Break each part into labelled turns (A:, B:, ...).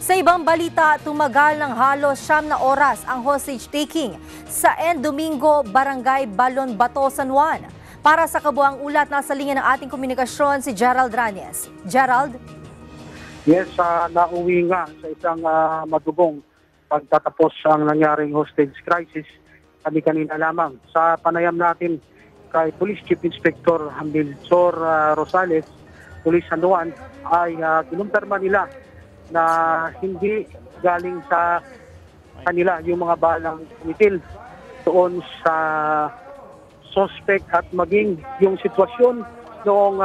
A: Sa ibang balita, tumagal ng halos 9 oras ang hostage-taking sa Domingo, Barangay Balon Bato, San Juan. Para sa kabuang ulat, nasa linya ng ating komunikasyon si Gerald Raniez. Gerald?
B: Yes, nauwi nga sa isang madugong pagtatapos ang nangyaring hostage crisis kanina lamang. Sa panayam natin kay Police Chief Inspector Hamilsor Rosales, Police San Juan, ay kinumpirma nila na hindi galing sa kanila yung mga balang pumitil doon sa suspect at maging yung sitwasyon noong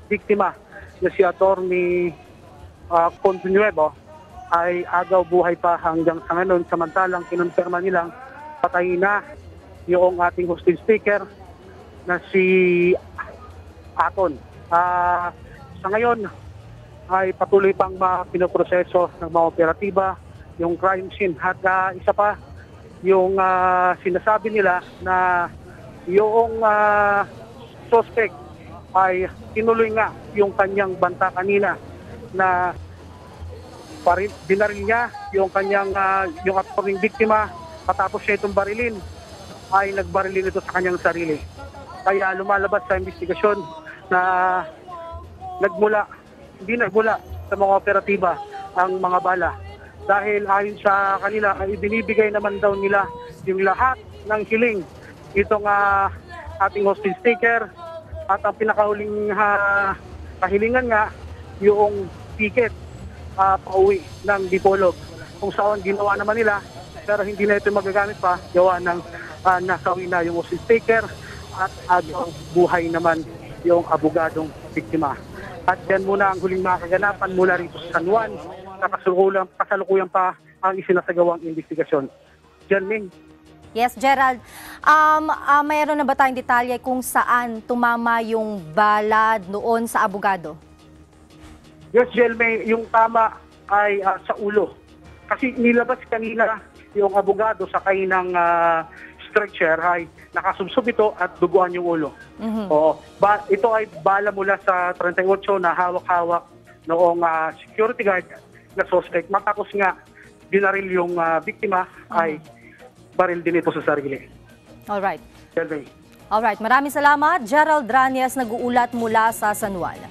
B: biktima na si Attorney Consunuevo ay agaw buhay pa hanggang sa ngayon, samantalang kinumpirma nilang patay na yung ating hostage taker na si Aton. Sa ngayon ay patuloy pang pinoproseso ng mga operatiba yung crime scene at isa pa yung sinasabi nila na yung suspect ay tinuloy nga yung kanyang banta kanina na binaril niya yung kanyang yung attorney biktima, patapos siya itong barilin ay nagbarilin ito sa kanyang sarili. Kaya lumalabas sa investigasyon na hindi nagmula sa mga operatiba ang mga bala. Dahil ayon sa kanila ay ibinibigay naman daw nila yung lahat ng hiling itong ating hostage taker at ang pinakahuling kahilingan nga yung ticket pauwi ng Dipolog. Kung saan ginawa naman nila pero hindi na ito magagamit pa gawa ng nasawi na yung hostage taker at agaw buhay naman yung abogadong biktima. At yan muna ang huling mga kaganapan mula rito sa San Juan na kasalukuyan pa ang isinasagawang investigasyon. Jan Ming.
A: Yes, Gerald. Mayroon na ba tayong detalye kung saan tumama yung bala noon sa abogado?
B: Yes, Jelme, yung tama ay sa ulo. Kasi nilabas kanina yung abogado sa kainang structure ay nakasubsob ito at duguan yung ulo.
A: Mm-hmm.
B: Oo. Ito ay bala mula sa 38 na hawak-hawak noong security guard na suspect. Matapos nga binaril yung biktima ay baril din ito sa sarili.
A: Alright.
B: Jelme.
A: Alright, maraming salamat. Gerald Raniez, nag-uulat mula sa San Juan.